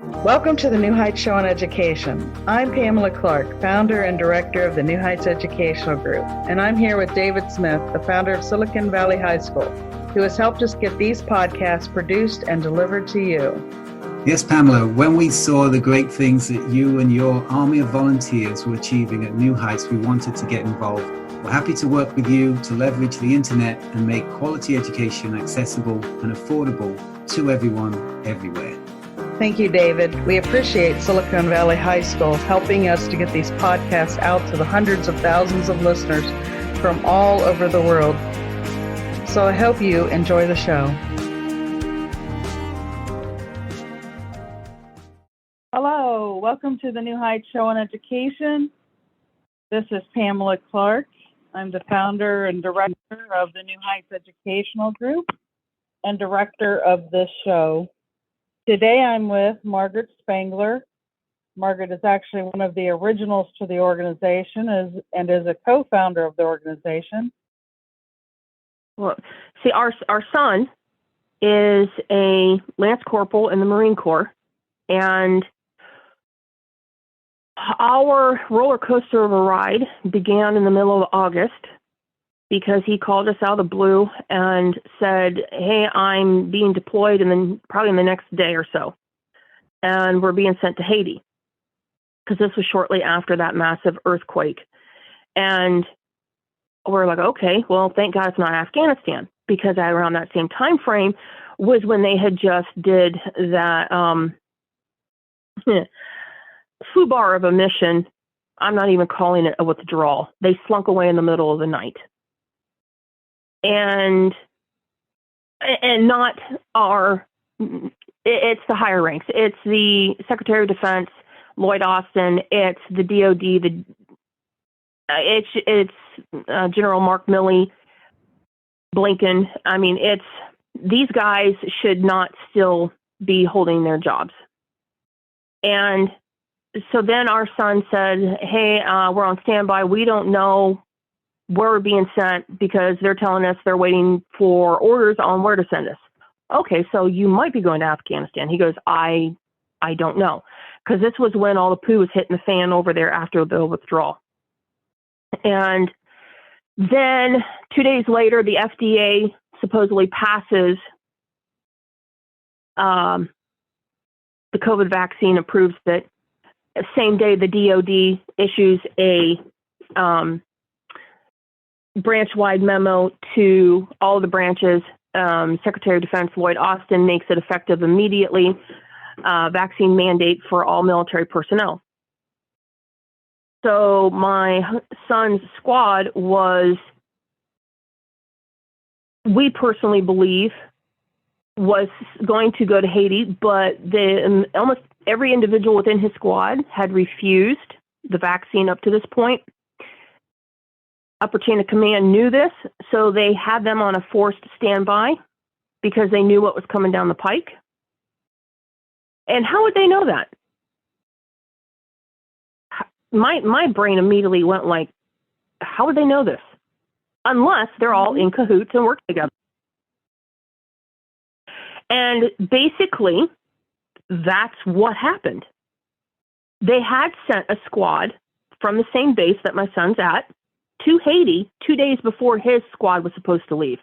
Welcome to the New Heights Show on Education. I'm Pamela Clark, founder and director of the New Heights Educational Group, and I'm here with David Smith, the founder of Silicon Valley High School, who has helped us get these podcasts produced and delivered to you. Yes, Pamela, when we saw the great things that you and your army of volunteers were achieving at New Heights, we wanted to get involved. We're happy to work with you to leverage the internet and make quality education accessible and affordable to everyone, everywhere. Thank you, David. We appreciate Silicon Valley High School helping us to get these podcasts out to the hundreds of thousands of listeners from all over the world. So I hope you enjoy the show. Hello, welcome to the New Heights Show on Education. This is Pamela Clark. I'm the founder and director of the New Heights Educational Group and director of this show. Today I'm with Margaret Spangler. Margaret is actually one of the originals to the organization and is a co-founder of the organization. Well, see, our son is a Lance Corporal in the Marine Corps, and our roller coaster of a ride began in the middle of August because he called us out of the blue and said, hey, I'm being deployed probably in the next day or so, and we're being sent to Haiti, because this was shortly after that massive earthquake. And we're like, okay, well, thank God it's not Afghanistan, because around that same time frame was when they had just did that foobar of a mission. I'm not even calling it a withdrawal. They slunk away in the middle of the night. And not it's the higher ranks. It's the Secretary of Defense, Lloyd Austin. It's the DOD. It's General Mark Milley, Blinken. I mean, these guys should not still be holding their jobs. And so then our son said, hey, we're on standby. We don't know where we're being sent because they're telling us they're waiting for orders on where to send us. Okay, so you might be going to Afghanistan. He goes, I don't know. Because this was when all the poo was hitting the fan over there after the withdrawal. And then 2 days later, the FDA supposedly passes the COVID vaccine, approves it. Same day, the DOD issues a branch-wide memo to all the branches. Secretary of Defense Lloyd Austin makes it effective immediately. Vaccine mandate for all military personnel. So my son's squad we personally believe, was going to go to Haiti, but almost every individual within his squad had refused the vaccine up to this point. Upper chain of command knew this, so they had them on a forced standby because they knew what was coming down the pike. And how would they know that? My brain immediately went like, how would they know this? Unless they're all in cahoots and work together. And basically, that's what happened. They had sent a squad from the same base that my son's at to Haiti 2 days before his squad was supposed to leave.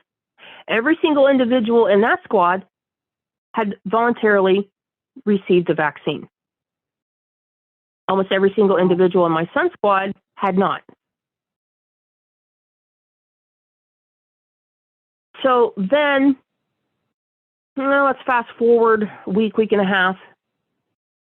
Every single individual in that squad had voluntarily received the vaccine. Almost every single individual in my son's squad had not. So then, let's fast forward a week and a half.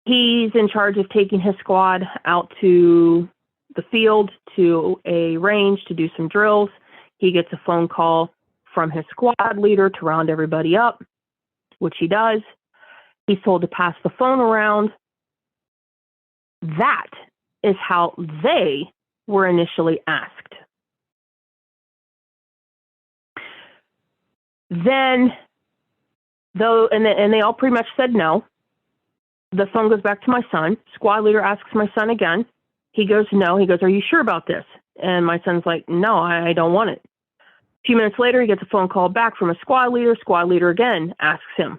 He's in charge of taking his squad out to the field, to a range to do some drills. He gets a phone call from his squad leader to round everybody up, which he does. He's told to pass the phone around. That is how they were initially asked. Then, and they all pretty much said no. The phone goes back to my son. Squad leader asks my son again. He goes, no. He goes, are you sure about this? And my son's like, no, I don't want it. A few minutes later, he gets a phone call back from a squad leader. Squad leader again asks him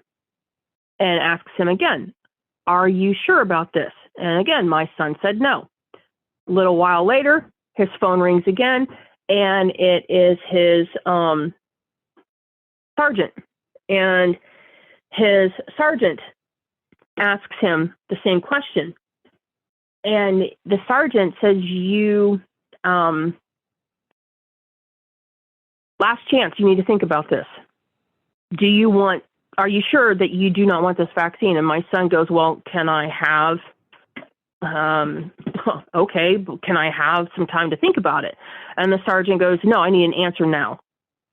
and asks him again, are you sure about this? And again, my son said no. A little while later, his phone rings again, and it is his sergeant. And his sergeant asks him the same question. And the sergeant says, last chance, you need to think about this. Are you sure that you do not want this vaccine? And my son goes, well, can I have, okay, can I have some time to think about it? And the sergeant goes, no, I need an answer now.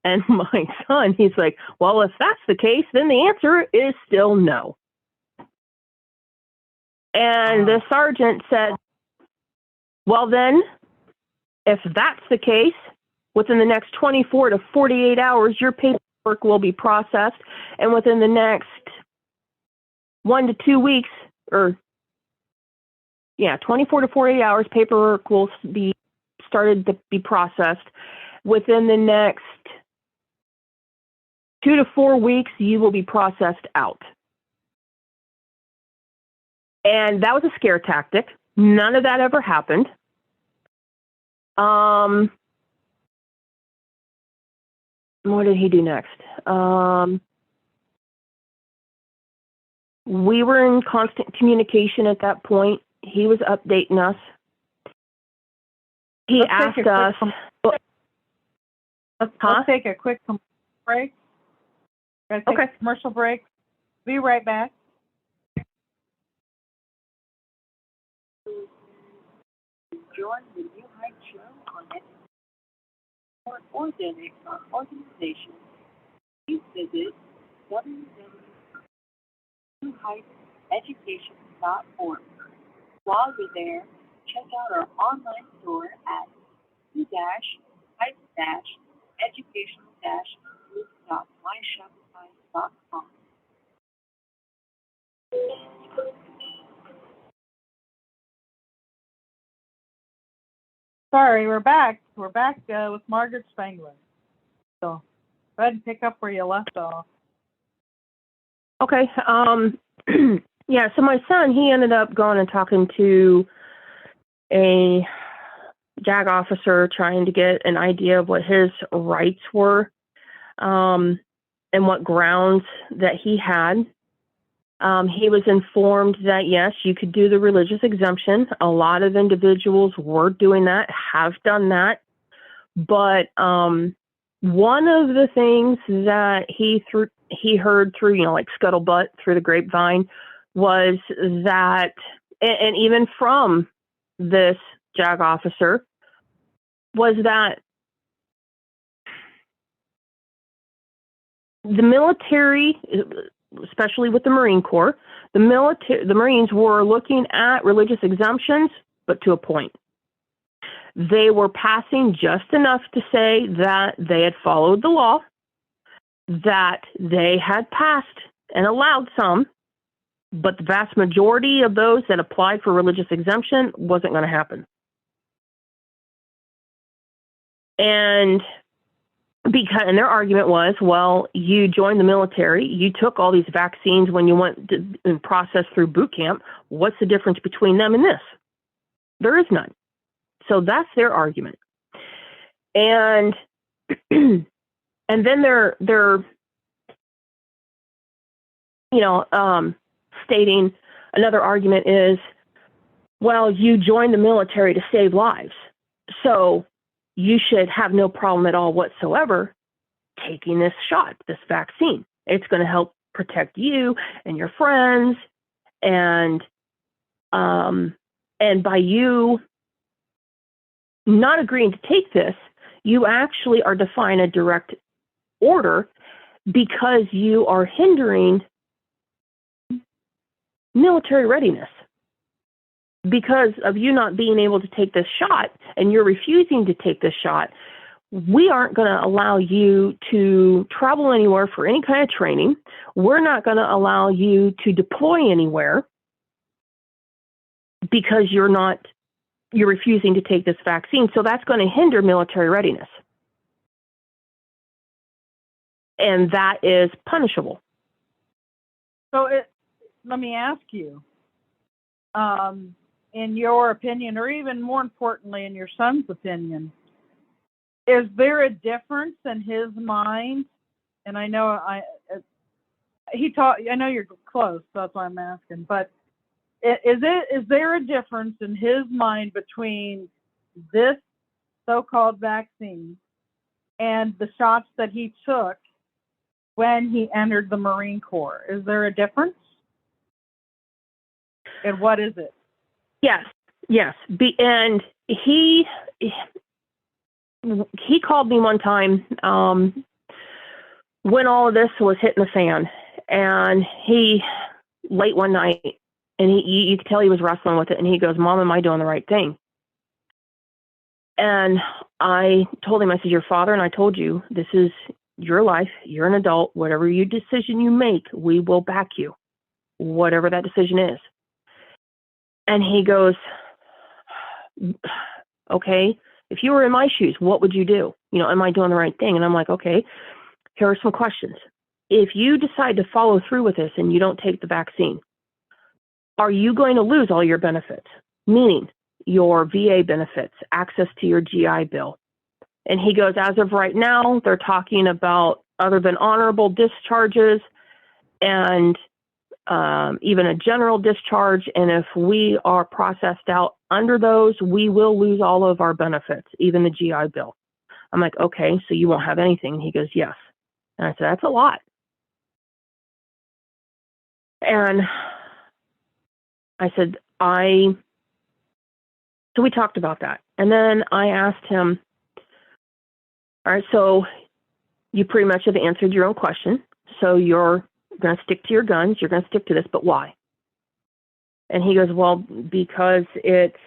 And my son, he's like, well, if that's the case, then the answer is still no. And the sergeant said, well, then, if that's the case, within the next 24 to 48 hours, your paperwork will be processed. And within the next 1 to 2 weeks, 24 to 48 hours, paperwork will be started to be processed. Within the next 2 to 4 weeks, you will be processed out. And that was a scare tactic. None of that ever happened. What did he do next? We were in constant communication at that point. He was updating us. He asked us. Let's take a quick break. We're going to take a commercial break. Be right back. Join the New Heights Show on support or donate to our organization. Please visit www.newheightseducation.org. While you're there, check out our online store at new-heights-educational-group.myshopify.com. Sorry, we're back. We're back with Margaret Spangler. So go ahead and pick up where you left off. Okay. Yeah, so my son, he ended up going and talking to a JAG officer trying to get an idea of what his rights were and what grounds that he had. He was informed that, yes, you could do the religious exemption. A lot of individuals were doing that, have done that. But one of the things that he heard through, like scuttlebutt through the grapevine, was that, and even from this JAG officer, was that the military, especially with the Marine Corps, the Marines were looking at religious exemptions, but to a point. They were passing just enough to say that they had followed the law, that they had passed and allowed some, but the vast majority of those that applied for religious exemption wasn't going to happen. And their argument was, well, you joined the military, you took all these vaccines when you went and processed through boot camp. What's the difference between them and this? There is none. So that's their argument. And and then they're stating another argument is, well, you joined the military to save lives, so you should have no problem at all whatsoever taking this shot, this vaccine. It's going to help protect you and your friends, and by you not agreeing to take this, you actually are defying a direct order because you are hindering military readiness. Because of you not being able to take this shot and you're refusing to take this shot, we aren't going to allow you to travel anywhere for any kind of training. We're not going to allow you to deploy anywhere because you're refusing to take this vaccine. So that's going to hinder military readiness. And that is punishable. So let me ask you, in your opinion, or even more importantly, in your son's opinion, is there a difference in his mind? And I know I know you're close, so that's why I'm asking. But is there a difference in his mind between this so-called vaccine and the shots that he took when he entered the Marine Corps? Is there a difference? And what is it? Yes. And he called me one time when all of this was hitting the fan, and he late one night, and you could tell he was wrestling with it, and he goes, "Mom, am I doing the right thing?" And I told him, I said, "Your father and I told you, this is your life. You're an adult. Whatever decision you make, we will back you, whatever that decision is." And he goes, "Okay, if you were in my shoes, what would you do? Am I doing the right thing?" And I'm like, "Okay, here are some questions. If you decide to follow through with this and you don't take the vaccine, are you going to lose all your benefits? Meaning your VA benefits, access to your GI Bill." And he goes, "As of right now, they're talking about other than honorable discharges and even a general discharge. And if we are processed out under those, we will lose all of our benefits, even the GI Bill." I'm like, "Okay, so you won't have anything?" And he goes, "Yes." And I said, "That's a lot." And I said, so we talked about that. And then I asked him, "All right, so you pretty much have answered your own question. So you're going to stick to your guns. You're going to stick to this, but why?" And he goes, "Well, because it's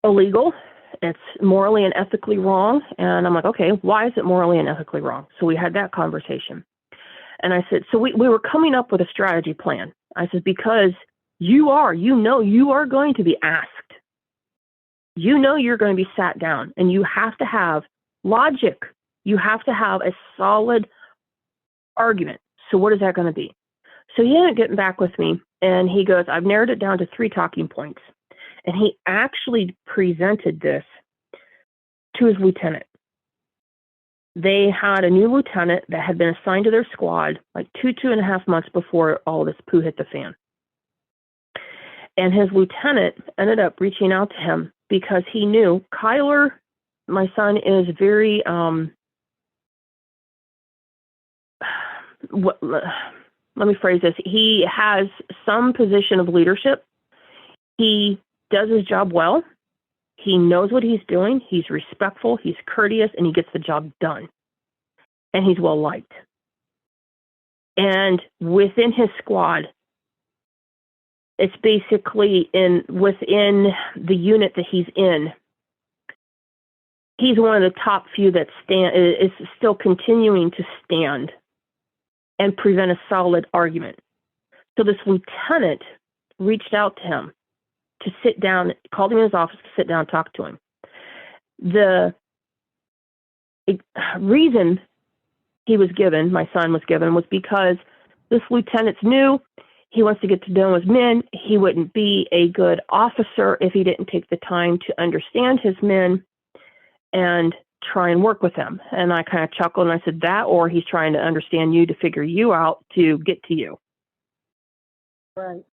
illegal. It's morally and ethically wrong." And I'm like, "Okay, why is it morally and ethically wrong?" So we had that conversation. And I said, so we were coming up with a strategy plan. I said, because you are going to be asked. You're going to be sat down, and you have to have logic. You have to have a solid argument. So what is that going to be? So he ended up getting back with me, and he goes, "I've narrowed it down to 3 talking points." And he actually presented this to his lieutenant. They had a new lieutenant that had been assigned to their squad like 2.5 months before all this poo hit the fan. And his lieutenant ended up reaching out to him because he knew Kyler, my son, is very, let me phrase this. He has some position of leadership. He does his job well. He knows what he's doing. He's respectful. He's courteous, and he gets the job done. And he's well liked. And within his squad, it's basically within the unit that he's in, he's one of the top few that is still continuing to stand and present a solid argument. So this lieutenant reached out to him to sit down, called him in his office to sit down and talk to him. The reason my son was given, was because this lieutenant's new. He wants to get to know his men. He wouldn't be a good officer if he didn't take the time to understand his men and try and work with them. And I kind of chuckled and I said, that, or he's trying to understand you to figure you out to get to you. Right.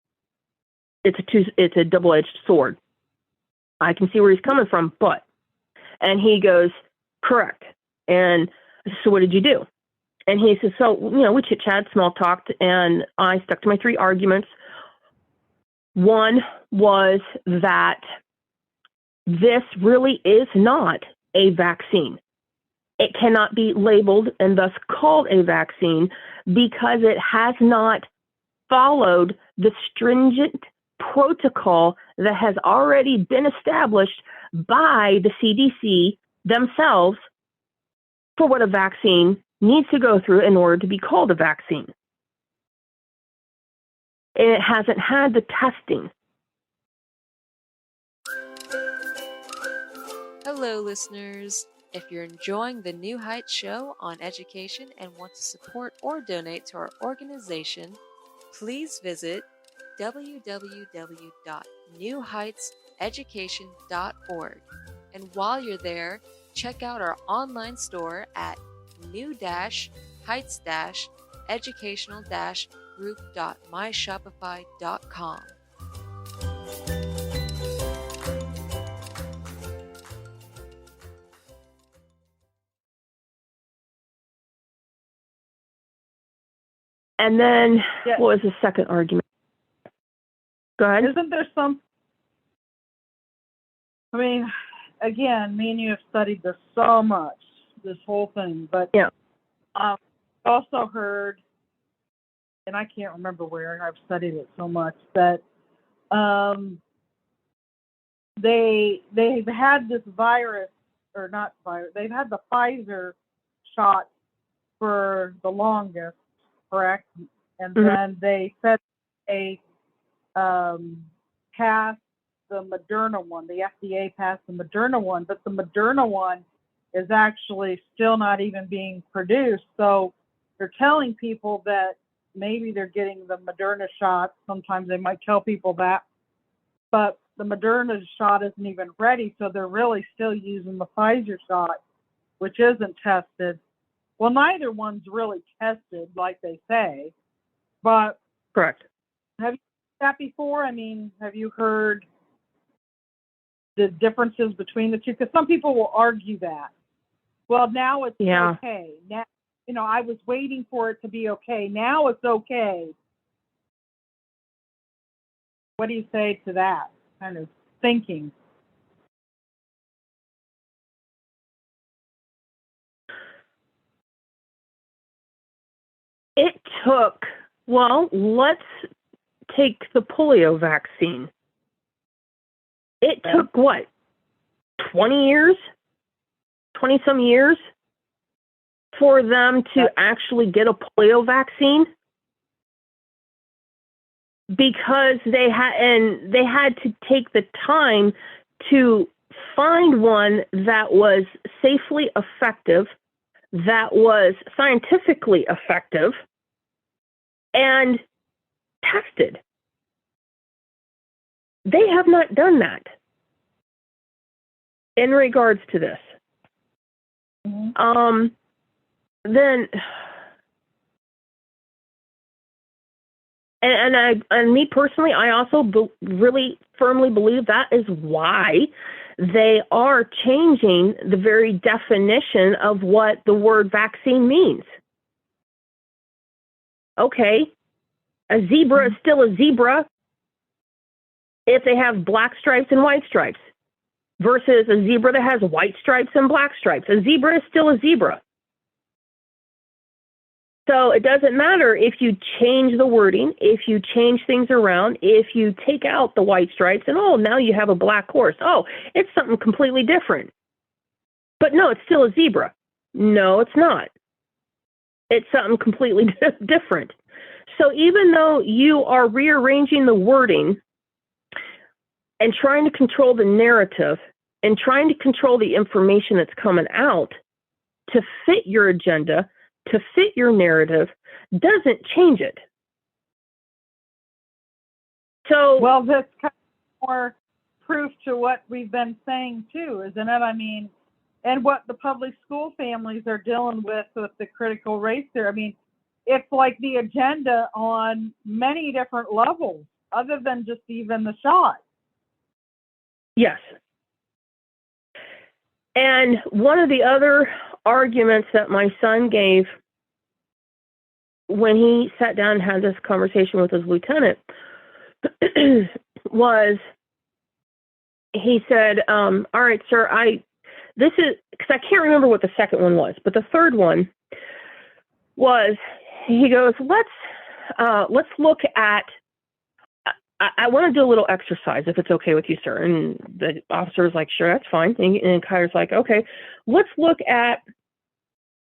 It's a double-edged sword. I can see where he's coming from, and he goes, correct. And so what did you do? And he says, so, we chit-chat, small talked, and I stuck to my 3 arguments. One was that this really is not a vaccine. It cannot be labeled and thus called a vaccine because it has not followed the stringent protocol that has already been established by the CDC themselves for what a vaccine needs to go through in order to be called a vaccine. And it hasn't had the testing. Hello, listeners. If you're enjoying the New Heights show on education and want to support or donate to our organization, please visit www.newheightseducation.org. And while you're there, check out our online store at new-heights-educational-group.myshopify.com. And then, what was the second argument? Go ahead. Isn't there some, I mean, again, me and you have studied this so much, this whole thing, but yeah. Also heard, and I can't remember where, I've studied it so much, that they've had this virus, or not virus, they've had the Pfizer shot for the longest, correct? And then they said they passed the Moderna one, the FDA passed the Moderna one, but the Moderna one is actually still not even being produced. So they're telling people that maybe they're getting the Moderna shot. Sometimes they might tell people that, but the Moderna shot isn't even ready. So they're really still using the Pfizer shot, which isn't tested. Well, neither one's really tested like they say, but correct. Have you heard that before? I mean, have you heard the differences between the two? Because some people will argue that. Well, now it's okay. Now, I was waiting for it to be okay. Now it's okay. What do you say to that kind of thinking? It took, let's take the polio vaccine. It took, 20 years? 20-some years for them to actually get a polio vaccine? Because they had to take the time to find one that was safely effective, that was scientifically effective, and tested. They have not done that in regards to this. Then, and me personally, I also really firmly believe that is why they are changing the very definition of what the word vaccine means. Okay, a zebra is still a zebra if they have black stripes and white stripes, versus a zebra that has white stripes and black stripes. A zebra is still a zebra. So it doesn't matter if you change the wording, if you change things around, if you take out the white stripes and, now you have a black horse. It's something completely different. But no, it's still a zebra. No, it's not. It's something completely different. So even though you are rearranging the wording and trying to control the narrative and trying to control the information that's coming out to fit your agenda, to fit your narrative, doesn't change it. So, that's kind of more proof to what we've been saying too, isn't it? I mean, and what the public school families are dealing with the critical race there. I mean, it's like the agenda on many different levels, other than just even the shot. Yes. And one of the other arguments that my son gave when he sat down and had this conversation with his lieutenant was, he said, all right, sir, this is, because I can't remember what the second one was, but the third one was, he goes, let's look at, I want to do a little exercise, if it's okay with you, sir. And the officer was like, sure, that's fine. And Kyra's like, okay, let's look at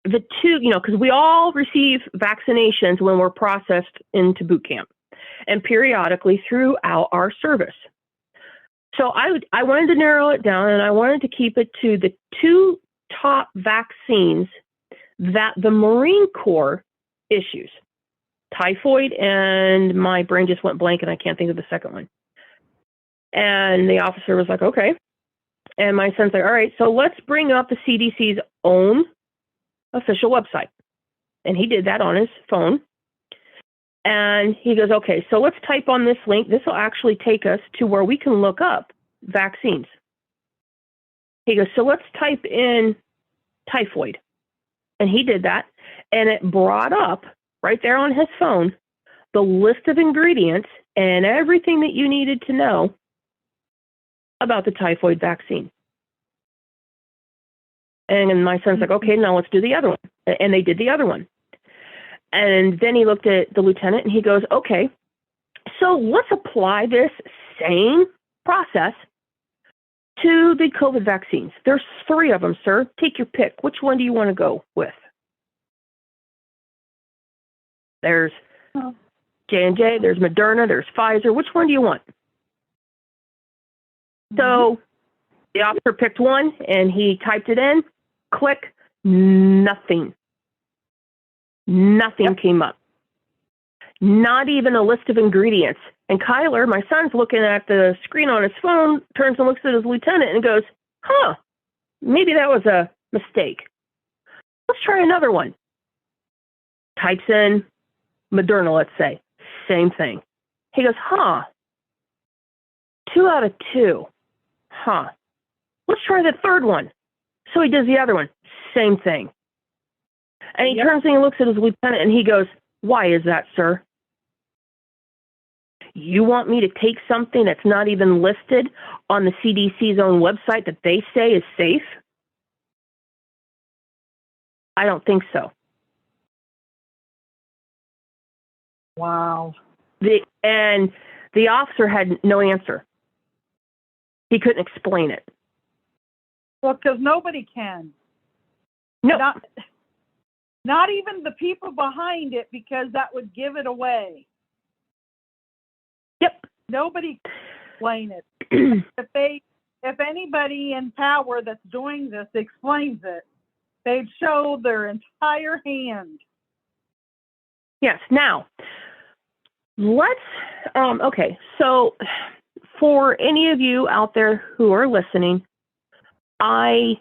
the two, because we all receive vaccinations when we're processed into boot camp and periodically throughout our service. So I wanted to narrow it down, and I wanted to keep it to the two top vaccines that the Marine Corps issues. typhoid, and my brain just went blank and I can't think of the second one. And the officer was like, okay. And my son's like, all right, so let's bring up the CDC's own official website. And he did that on his phone. And he goes, okay, so let's type on this link. This will actually take us to where we can look up vaccines. He goes, so let's type in typhoid. And he did that. And it brought up right there on his phone the list of ingredients and everything that you needed to know about the typhoid vaccine. And my son's like, okay, now let's do the other one. And they did the other one. And then he looked at the lieutenant and he goes, okay, so let's apply this same process to the COVID vaccines. There's 3 of them, sir. Take your pick. Which one do you want to go with? There's J&J, there's Moderna, there's Pfizer. Which one do you want? So the officer picked one and he typed it in. Click, nothing. Nothing came up. Not even a list of ingredients. And Kyler, my son's looking at the screen on his phone, turns and looks at his lieutenant and goes, maybe that was a mistake. Let's try another one. Types in Moderna, let's say. Same thing. He goes, 2 out of 2. Let's try the third one. So he does the other one. Same thing. And he turns and he looks at his lieutenant and he goes, why is that, sir? You want me to take something that's not even listed on the CDC's own website that they say is safe? I don't think so. Wow. And the officer had no answer. He couldn't explain it. Well, because nobody can. No. Not even the people behind it, because that would give it away. Yep. Nobody can explain it. If anybody in power that's doing this explains it, they'd show their entire hand. Yes. Now, let's, okay. So for any of you out there who are listening, I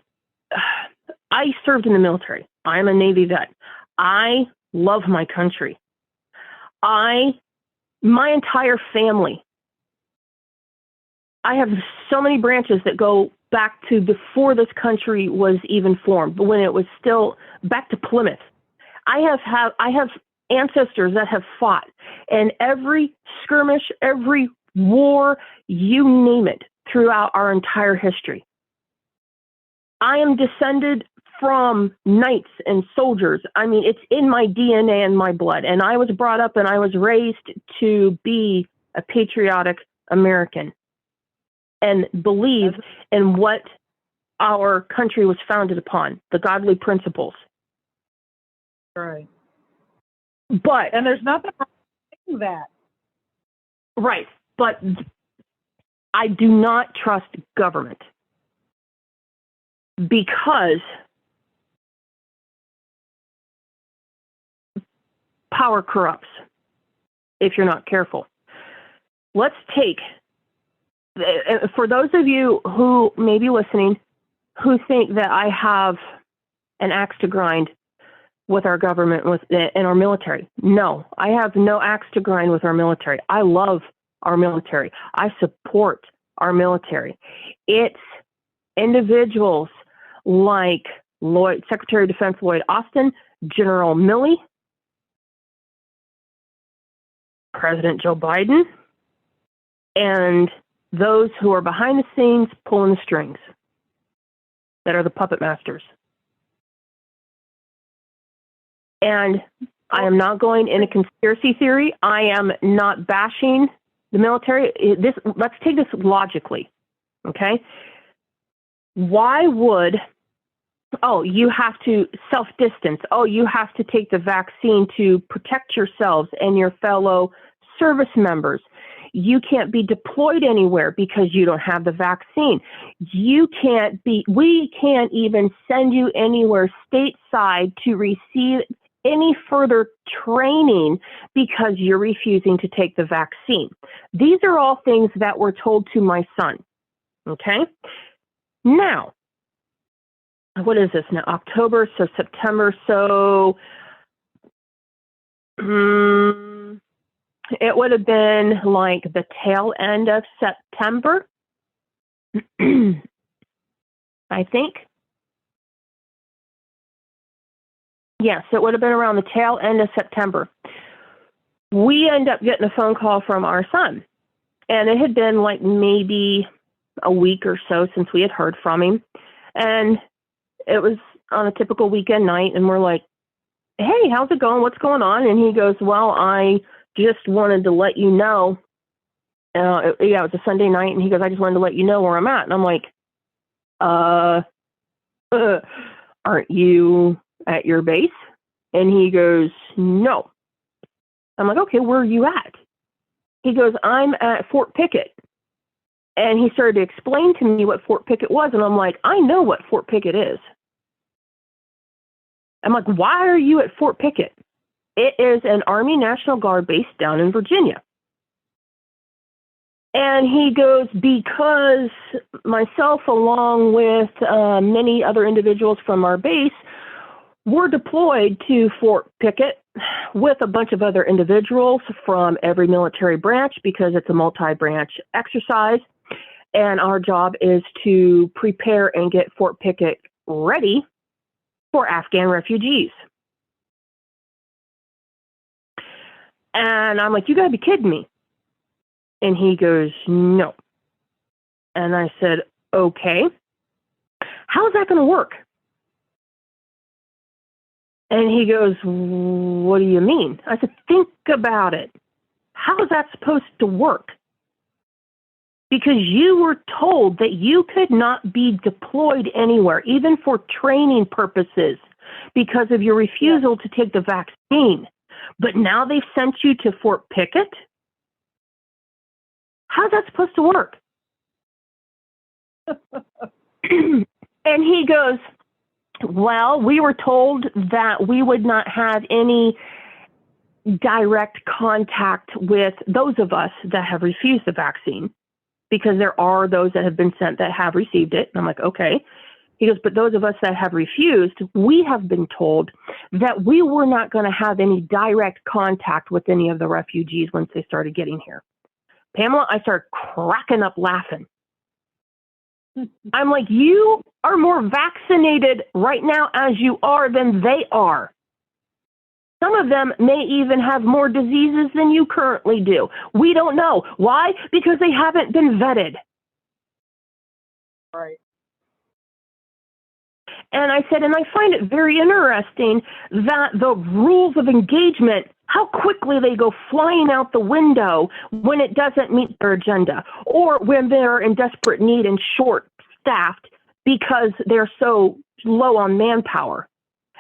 served in the military. I'm a Navy vet. I love my country. My entire family, I have so many branches that go back to before this country was even formed, when it was still back to Plymouth. I have ancestors that have fought in every skirmish, every war, you name it, throughout our entire history. I am descended from knights and soldiers. I mean, it's in my DNA and my blood. And I was brought up and I was raised to be a patriotic American and believe in what our country was founded upon, the godly principles. Right. And there's nothing wrong with that. Right. But I do not trust government because power corrupts if you're not careful. Let's take, for those of you who may be listening who think that I have an axe to grind with our government and our military. No, I have no axe to grind with our military. I love our military. I support our military. It's individuals like Secretary of Defense Lloyd Austin, General Milley, President Joe Biden, and those who are behind the scenes pulling the strings, that are the puppet masters. And I am not going in a conspiracy theory. I am not bashing the military. Let's take this logically, okay? Why would, you have to self-distance. You have to take the vaccine to protect yourselves and your fellow service members. You can't be deployed anywhere because you don't have the vaccine. We can't even send you anywhere stateside to receive any further training because you're refusing to take the vaccine. These are all things that were told to my son. Okay? Now, what is this now? October, so September, so it would have been like the tail end of September, I think. Yes, it would have been around the tail end of September. We end up getting a phone call from our son, and it had been like maybe a week or so since we had heard from him, and it was on a typical weekend night, and we're like, hey, how's it going? What's going on? And he goes, well, I just wanted to let you know. It was a Sunday night, and he goes, I just wanted to let you know where I'm at. And I'm like, aren't you at your base? And he goes, no. I'm like, okay, where are you at? He goes, I'm at Fort Pickett. And he started to explain to me what Fort Pickett was, and I'm like, I know what Fort Pickett is. I'm like, why are you at Fort Pickett? It is an Army National Guard base down in Virginia. And he goes, because myself, along with many other individuals from our base, were deployed to Fort Pickett with a bunch of other individuals from every military branch because it's a multi-branch exercise. And our job is to prepare and get Fort Pickett ready for Afghan refugees. And I'm like, you gotta be kidding me. And he goes, no. And I said, okay, how's that gonna work? And he goes, what do you mean? I said, think about it. How is that supposed to work? Because you were told that you could not be deployed anywhere, even for training purposes, because of your refusal to take the vaccine. But now they've sent you to Fort Pickett? How's that supposed to work? And he goes, well, we were told that we would not have any direct contact with those of us that have refused the vaccine, because there are those that have been sent that have received it. And I'm like, okay. He goes, but those of us that have refused, we have been told that we were not going to have any direct contact with any of the refugees once they started getting here. Pamela, I started cracking up laughing. I'm like, you are more vaccinated right now as you are than they are. Some of them may even have more diseases than you currently do. We don't know. Why? Because they haven't been vetted. Right. And I said, and I find it very interesting that the rules of engagement, how quickly they go flying out the window when it doesn't meet their agenda, or when they're in desperate need and short-staffed because they're so low on manpower.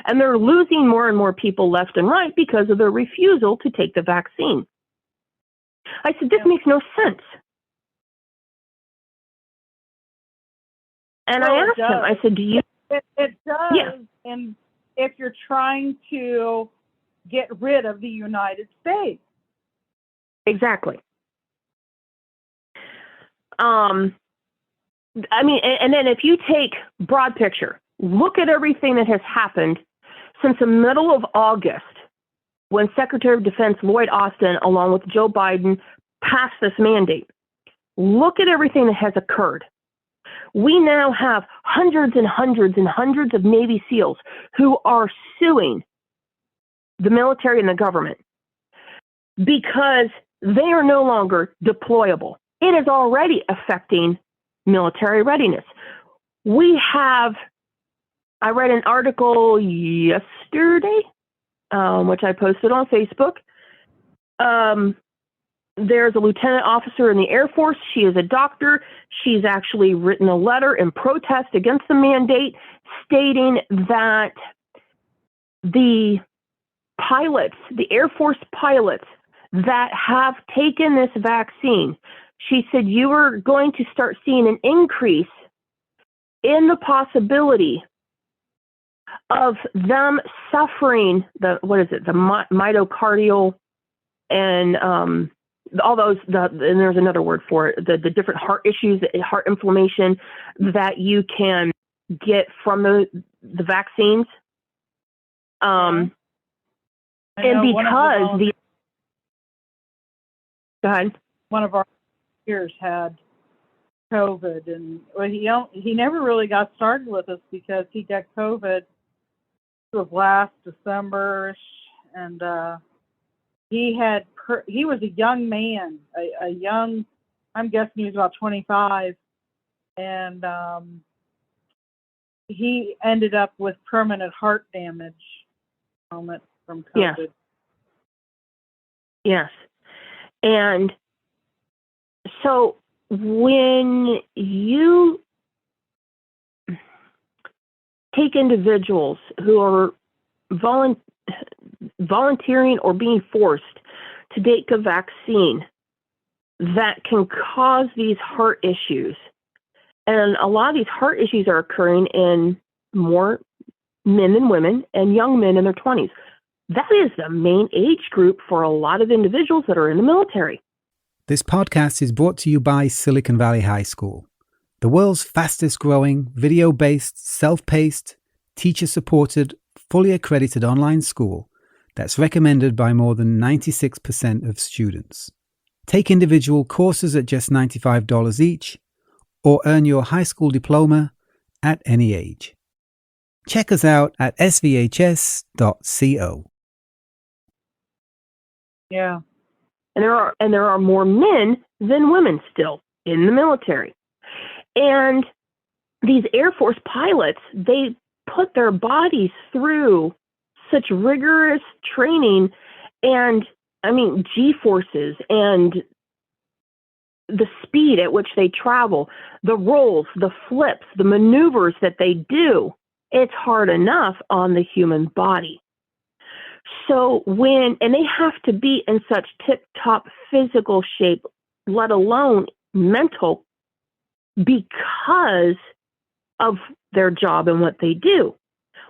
And they're losing more and more people left and right because of their refusal to take the vaccine. I said, this makes no sense. And I asked him, I said, do you? It does. Yeah. And if you're trying to get rid of the United States. Exactly. I mean, and then if you take broad picture, look at everything that has happened since the middle of August, when Secretary of Defense Lloyd Austin, along with Joe Biden, passed this mandate. Look at everything that has occurred. We now have hundreds and hundreds and hundreds of Navy SEALs who are suing the military and the government because they are no longer deployable. It is already affecting military readiness. I read an article yesterday, which I posted on Facebook. There's a lieutenant officer in the Air Force. She is a doctor. She's actually written a letter in protest against the mandate, stating that the pilots, the Air Force pilots that have taken this vaccine, she said you are going to start seeing an increase in the possibility of them suffering the myocardial and all those, and there's another word for it, the different heart issues, heart inflammation that you can get from the vaccines. And because go ahead. One of our peers had COVID, and he never really got started with us because he got COVID. It was last December, and he was a young man, a young, I'm guessing he was about 25, and he ended up with permanent heart damage from COVID. Yes. And so when you take individuals who are volunteering or being forced to take a vaccine that can cause these heart issues, and a lot of these heart issues are occurring in more men than women and young men in their 20s. That is the main age group for a lot of individuals that are in the military. This podcast is brought to you by Silicon Valley High School, the world's fastest growing, video-based, self-paced, teacher-supported, fully accredited online school that's recommended by more than 96% of students. Take individual courses at just $95 each, or earn your high school diploma at any age. Check us out at svhs.co. Yeah. And there are more men than women still in the military. And these Air Force pilots, they put their bodies through such rigorous training and, G-forces and the speed at which they travel, the rolls, the flips, the maneuvers that they do. It's hard enough on the human body. So and they have to be in such tip-top physical shape, let alone mental, because of their job and what they do.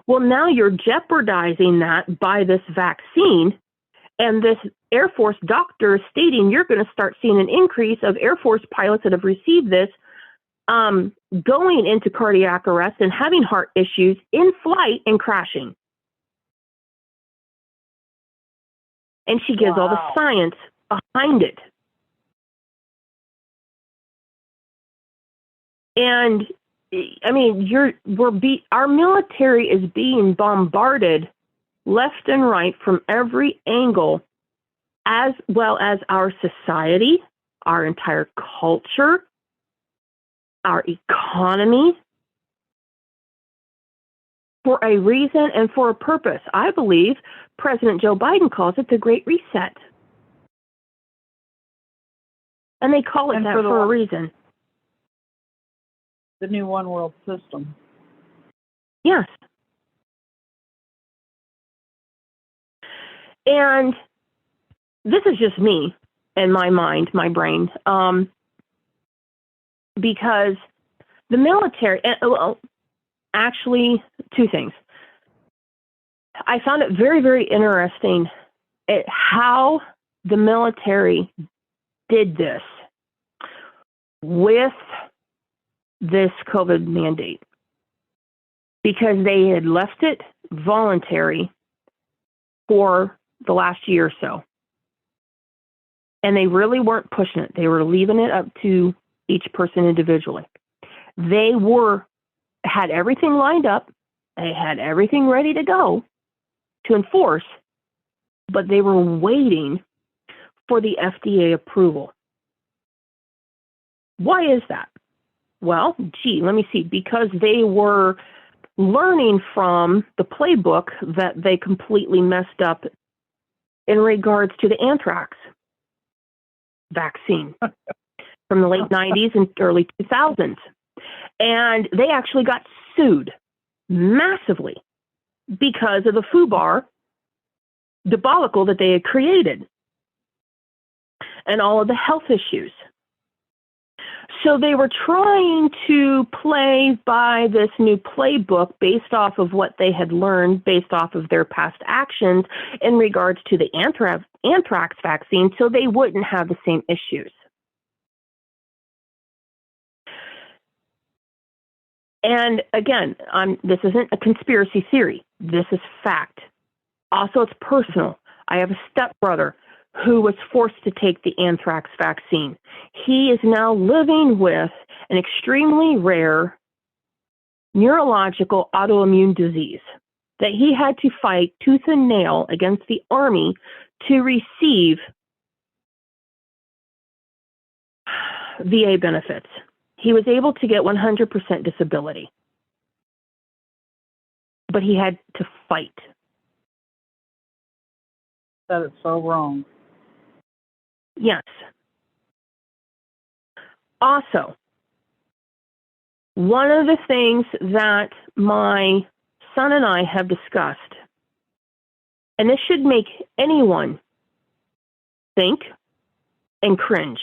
Well, now you're jeopardizing that by this vaccine, and this Air Force doctor is stating you're going to start seeing an increase of Air Force pilots that have received this going into cardiac arrest and having heart issues in flight and crashing. And she gives all the science behind it. And our military is being bombarded left and right from every angle, as well as our society, our entire culture, our economy, for a reason and for a purpose. I believe President Joe Biden calls it the Great Reset. And they call it that for a reason. The new one world system. Yes. And this is just me and my mind, my brain, because the military, actually, two things. I found it very, very interesting at how the military did this with this COVID mandate, because they had left it voluntary for the last year or so. And they really weren't pushing it. They were leaving it up to each person individually. They had everything lined up. They had everything ready to go to enforce, but they were waiting for the FDA approval. Why is that? Well, let me see. Because they were learning from the playbook that they completely messed up in regards to the anthrax vaccine from the late 90s and early 2000s. And they actually got sued massively because of the FUBAR debacle that they had created and all of the health issues. So they were trying to play by this new playbook based off of what they had learned, based off of their past actions in regards to the anthrax vaccine, so they wouldn't have the same issues. And again, this isn't a conspiracy theory. This is fact. Also, it's personal. I have a stepbrother who was forced to take the anthrax vaccine. He is now living with an extremely rare neurological autoimmune disease that he had to fight tooth and nail against the Army to receive VA benefits. He was able to get 100% disability, but he had to fight. That is so wrong. Yes. Also, one of the things that my son and I have discussed, and this should make anyone think and cringe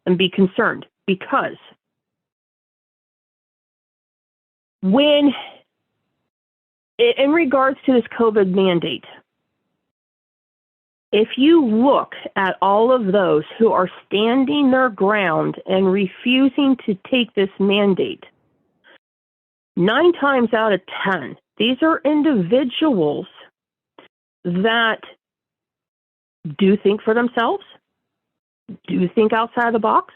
and be concerned, because when, in regards to this COVID mandate, if you look at all of those who are standing their ground and refusing to take this mandate, 9 times out of 10, these are individuals that do think for themselves, do think outside the box,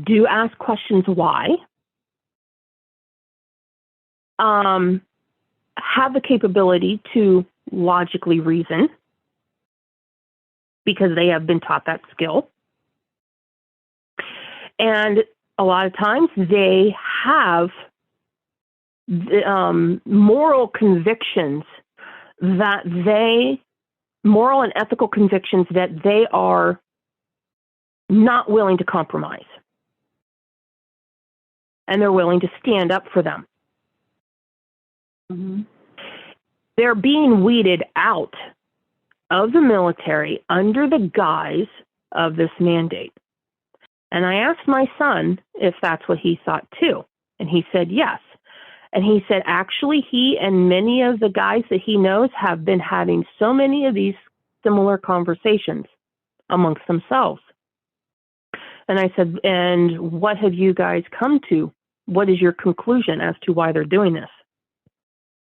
do ask questions why, have the capability to logically reason because they have been taught that skill. And a lot of times they have moral convictions moral and ethical convictions that they are not willing to compromise. And they're willing to stand up for them. Mm-hmm. They're being weeded out of the military under the guise of this mandate. And I asked my son if that's what he thought too. And he said yes. And he said, actually, he and many of the guys that he knows have been having so many of these similar conversations amongst themselves. And I said, and what have you guys come to? What is your conclusion as to why they're doing this?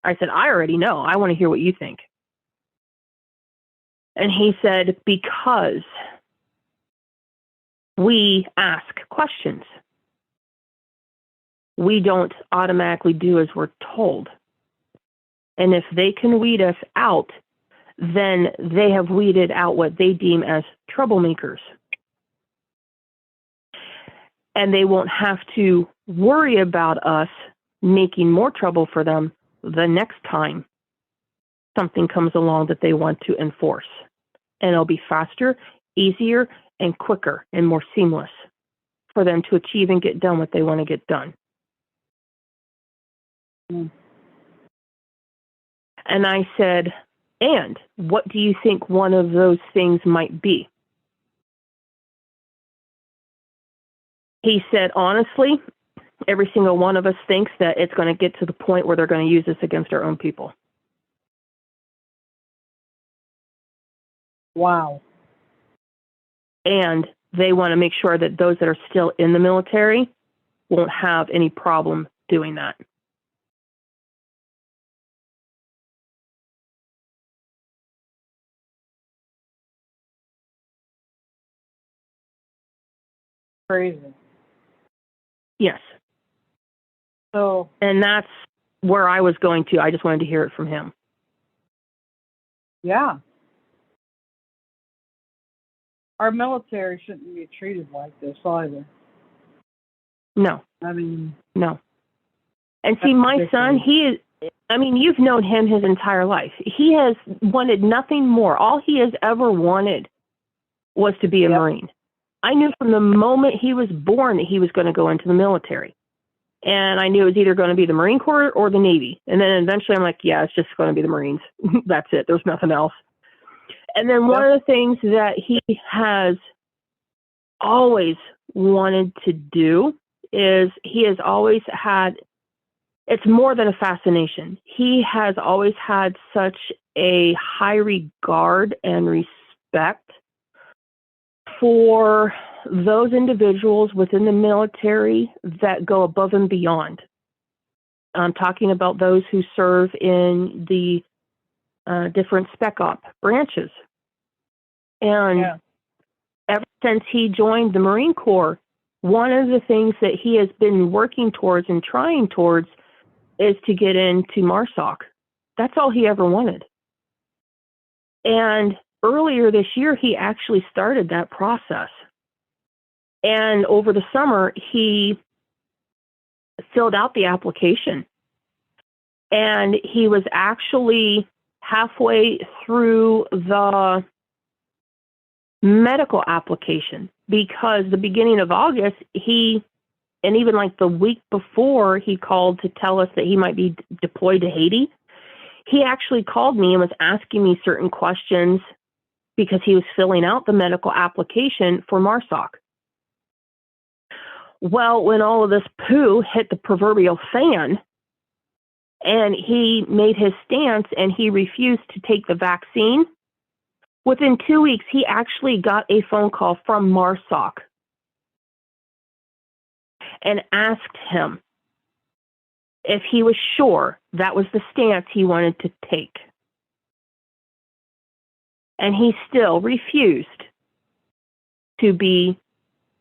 I said, I already know. I want to hear what you think. And he said, because we ask questions. We don't automatically do as we're told. And if they can weed us out, then they have weeded out what they deem as troublemakers. And they won't have to worry about us making more trouble for them the next time something comes along that they want to enforce. And it'll be faster, easier, and quicker and more seamless for them to achieve and get done what they want to get done. And I said, and what do you think one of those things might be? He said, honestly, every single one of us thinks that it's going to get to the point where they're going to use this against our own people. Wow. And they want to make sure that those that are still in the military won't have any problem doing that. Crazy. Yes. So, and that's where I was going to. I just wanted to hear it from him. yeah. Our military shouldn't be treated like this either. No. I mean, no. And see, my son, he is, I mean, you've known him his entire life. He has wanted nothing more. All he has ever wanted was to be a Marine. I knew from the moment he was born that he was going to go into the military. And I knew it was either going to be the Marine Corps or the Navy. And then eventually I'm like, yeah, it's just going to be the Marines. That's it. There's nothing else. And then one of the things that he has always wanted to do is he has always had, it's more than a fascination. He has always had such a high regard and respect for those individuals within the military that go above and beyond. I'm talking about those who serve in the different spec op branches. And ever since he joined the Marine Corps, one of the things that he has been working towards and trying towards is to get into MARSOC. That's all he ever wanted. And earlier this year, he actually started that process. And over the summer, he filled out the application. And he was actually halfway through the medical application, because the beginning of August, and even like the week before he called to tell us that he might be deployed to Haiti, he actually called me and was asking me certain questions because he was filling out the medical application for MARSOC. Well, when all of this poo hit the proverbial fan and he made his stance and he refused to take the vaccine, within 2 weeks, he actually got a phone call from MARSOC and asked him if he was sure that was the stance he wanted to take. And he still refused to be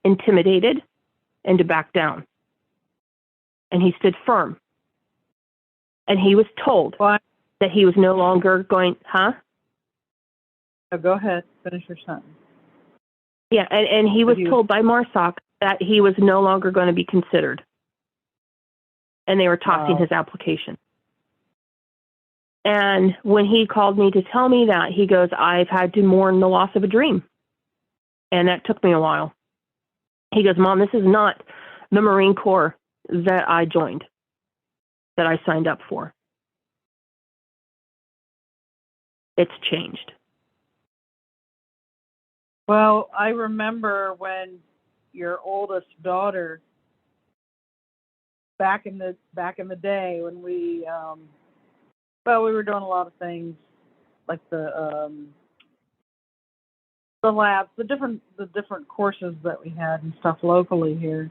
intimidated and to back down. And he stood firm. And he was told that he was no longer going, Oh, go ahead. Finish your sentence. Yeah, and he was told by MARSOC that he was no longer going to be considered. And they were tossing his application. And when he called me to tell me that, he goes, I've had to mourn the loss of a dream. And that took me a while. He goes, Mom, this is not the Marine Corps that I joined, that I signed up for. It's changed. Well, I remember when your oldest daughter, back in the day when we were doing a lot of things like the labs, the different courses that we had and stuff locally here.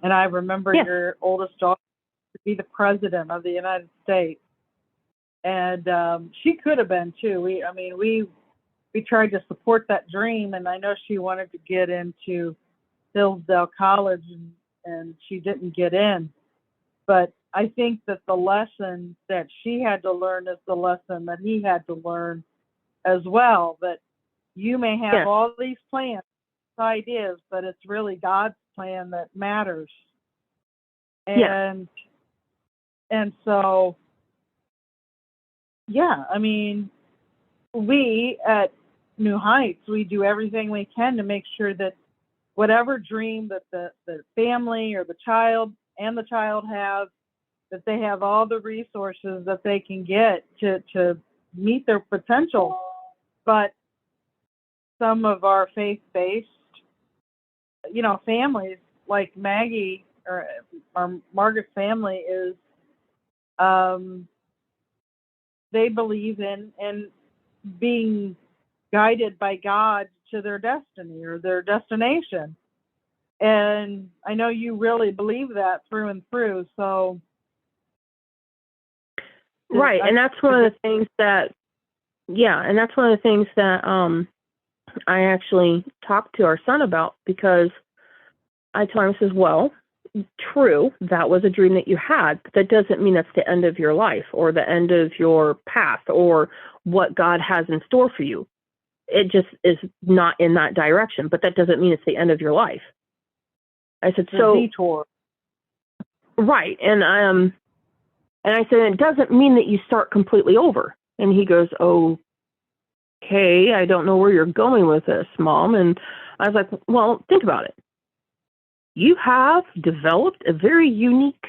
And I remember your oldest daughter to be the president of the United States, and she could have been too. We tried to support that dream, and I know she wanted to get into Hillsdale College, and she didn't get in. But I think that the lesson that she had to learn is the lesson that he had to learn as well, that you may have all these plans, ideas, but it's really God's plan that matters. And so, we at New Heights, we do everything we can to make sure that whatever dream that the family or the child have, that they have all the resources that they can get to meet their potential. But some of our faith-based, families, like Maggie or Margaret's family, is they believe in being guided by God to their destiny or their destination. And I know you really believe that through and through. So, right, and that's one of the things that, I actually talked to our son about, because I told him, I says, well, true, that was a dream that you had, but that doesn't mean that's the end of your life or the end of your path or what God has in store for you. It just is not in that direction, but that doesn't mean it's the end of your life. I said, so detour. Right. And I said, it doesn't mean that you start completely over. And he goes, okay, I don't know where you're going with this, Mom. And I was like, well, think about it. You have developed a very unique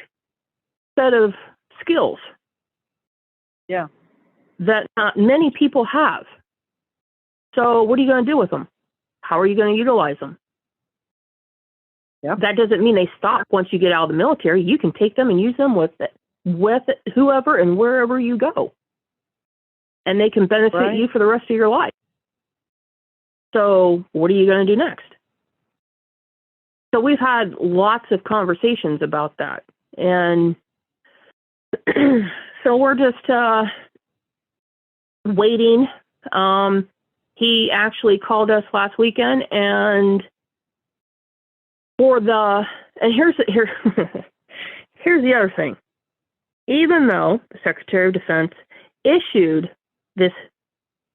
set of skills. Yeah. That not many people have. So what are you going to do with them? How are you going to utilize them? Yep. That doesn't mean they stop once you get out of the military. You can take them and use them with whoever and wherever you go. And they can benefit you for the rest of your life. So what are you going to do next? So we've had lots of conversations about that. And so we're just waiting. He actually called us last weekend, and here's the other thing. Even though the Secretary of Defense issued this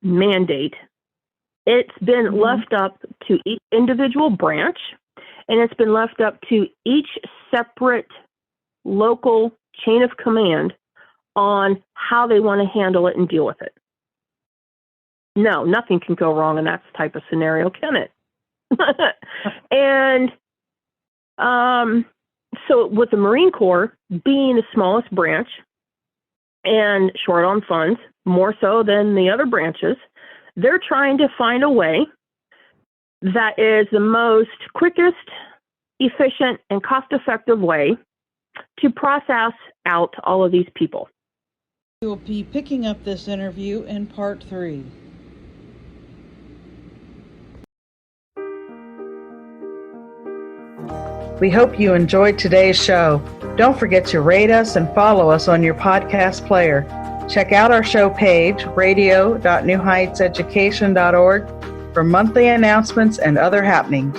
mandate, it's been left up to each individual branch, and it's been left up to each separate local chain of command on how they want to handle it and deal with it. No, nothing can go wrong in that type of scenario, can it? And so with the Marine Corps being the smallest branch and short on funds, more so than the other branches, they're trying to find a way that is the most quickest, efficient, and cost-effective way to process out all of these people. We will be picking up this interview in part 3. We hope you enjoyed today's show. Don't forget to rate us and follow us on your podcast player. Check out our show page, radio.newheightseducation.org, for monthly announcements and other happenings.